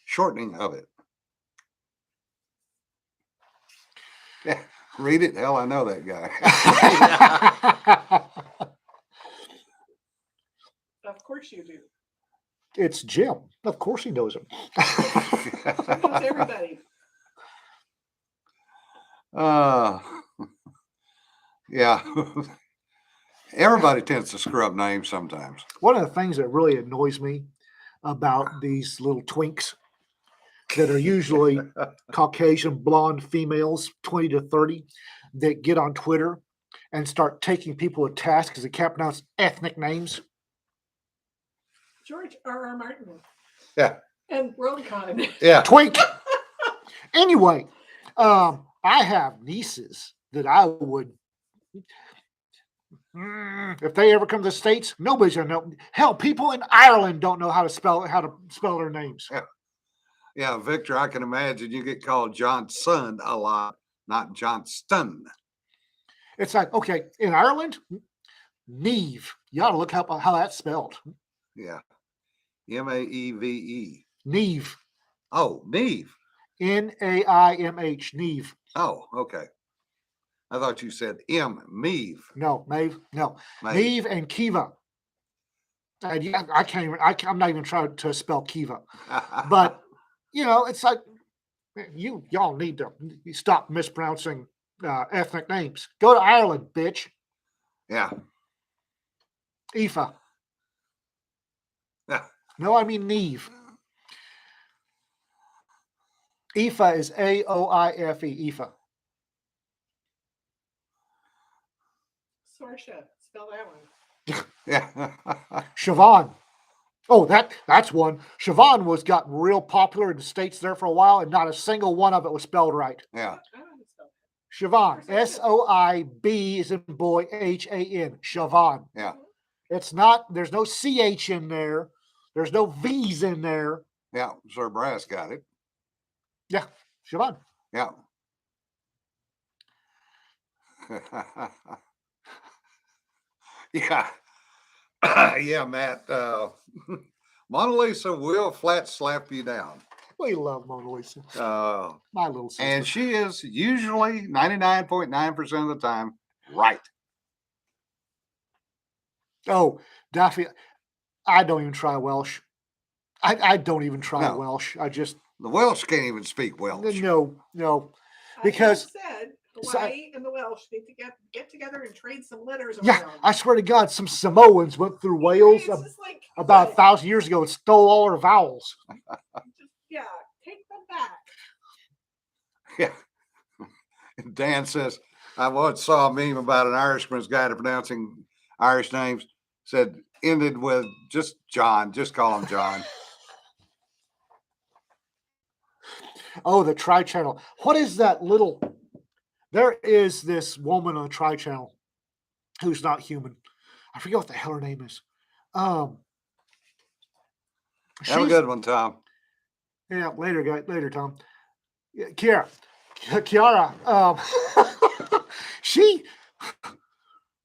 shortening of it. Yeah, read it. Hell, I know that guy. Of course you do. It's Jim. Of course he knows him. He knows everybody. Yeah. Everybody tends to screw up names sometimes. One of the things that really annoys me about these little twinks that are usually Caucasian blonde females, 20 to 30, that get on Twitter and start taking people to task because they can't pronounce ethnic names. George R.R. Martin. Yeah. And Worldcon. Yeah. Twink. Anyway, I have nieces that I would, if they ever come to the States, nobody's gonna know. Hell, people in Ireland don't know how to spell their names. Yeah, Victor, I can imagine you get called Johnson a lot, not Johnston. It's like, okay, in Ireland, Neve. You ought to look how that's spelled. Yeah. Maeve. Neve. Oh, Neve. Naimh. Neve. Oh, okay. I thought you said Meave. No, Maeve. No. Maeve. Neve and Kiva. And yeah, I'm not even trying to spell Kiva. But, it's like, y'all need to stop mispronouncing ethnic names. Go to Ireland, bitch. Yeah. Aoife. Yeah. No, I mean Neve. Aoife is Aoife. Aoife. Sorsha. Spell that one. Yeah. Siobhan. Oh, that's one. Siobhan got real popular in the States there for a while, and not a single one of it was spelled right. Yeah. I don't know how to spell Siobhan. Where's that? Soib is in boy, Han. Siobhan. Yeah. It's not, there's no CH in there. There's no V's in there. Yeah. Sir Brass got it. Yeah. Siobhan. Yeah. Yeah. Yeah, Matt. Mona Lisa will flat slap you down. We love Mona Lisa. My little sister. And she is usually 99.9% of the time right. Oh, Daffy, I don't even try Welsh. I don't even try No. Welsh. I just, The Welsh can't even speak Welsh. no. I Because- have said So- Hawaii and the Welsh need to get together and trade some letters Yeah, around. I swear to God, some Samoans went through Wales It's just like, about what? 1,000 years ago and stole all our vowels. Yeah, take them back. Yeah. And Dan says, I once saw a meme about an Irishman's guide to pronouncing Irish names. Said, ended with just John. Just call him John. Oh, the Tri-Channel. What is that little? There is this woman on the Tri-Channel who's not human. I forget what the hell her name is. Have a she's- good one, Tom. Yeah, later, Tom. Yeah, Kiara.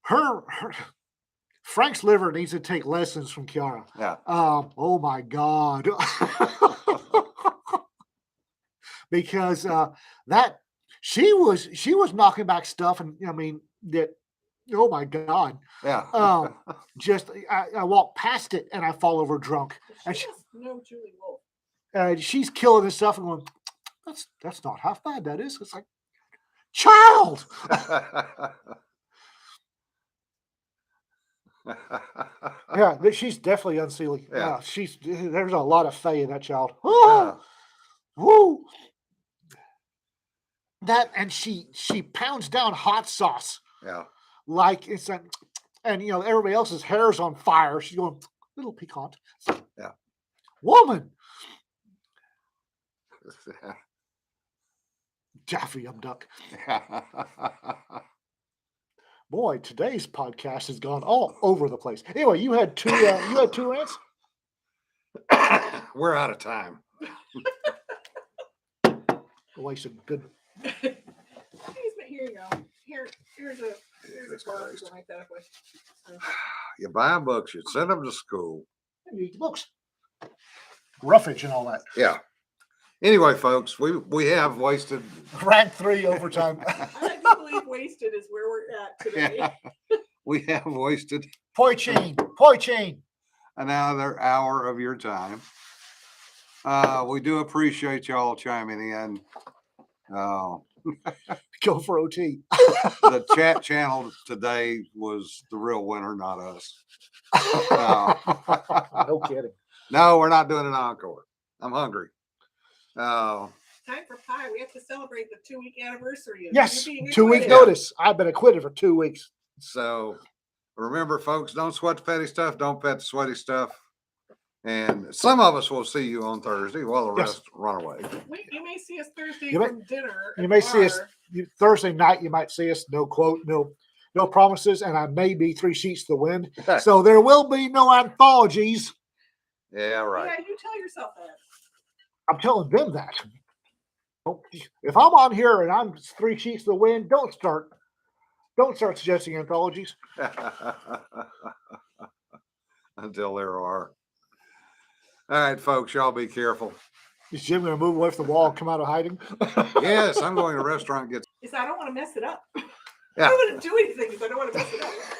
Her Frank's liver needs to take lessons from Kiara. Yeah. Oh my God. Because that she was knocking back stuff, and I mean, that, oh my God, Yeah. just I walk past it and I fall over drunk. She And she, must know Julie Wolf. she's killing this stuff and going, that's not half bad. That is. It's like, child. Yeah, but she's definitely unseelie. Yeah. Yeah, there's a lot of fae in that child. Yeah. Oh, woo. That and she pounds down hot sauce Yeah. like it's a, and everybody else's hair's on fire. She's going little piquant. Yeah. Woman, Daffy Duck. Boy, today's podcast has gone all over the place. Anyway, you had two rants. We're out of time. Wasted good. Here you go. Here's a card you can write that up with. You buy them books, you send them to school. You eat the books, roughage and all that. Yeah. Anyway, folks, we have wasted. Rank 3 overtime. I do believe wasted is where we're at today. We have wasted Poichin. another hour of your time. We do appreciate y'all chiming in. Go for OT. The chat channel today was the real winner, not us. No kidding. No, we're not doing an encore. I'm hungry. Time for pie. We have to celebrate the 2-week anniversary. Of Yes, you being 2-week acquitted. notice. I've been acquitted for 2 weeks. So remember, folks, don't sweat the petty stuff. Don't pet the sweaty stuff. And some of us will see you on Thursday while the Yes. rest run away. You may see us Thursday You may- from dinner. You at may the see us bar. Thursday night. You might see us. No quote. No promises. And I may be 3 sheets to the wind. So there will be no anthologies. Yeah, right. Yeah, you tell yourself that. I'm telling them that. If I'm on here and I'm 3 sheets to the wind, don't start suggesting anthologies. Until there are. All right, folks, y'all be careful. Is Jim going to move away from the wall and come out of hiding? Yes, I'm going to a restaurant and get. Is I don't want to mess it up. Yeah. I don't want to do anything because I don't want to mess it up.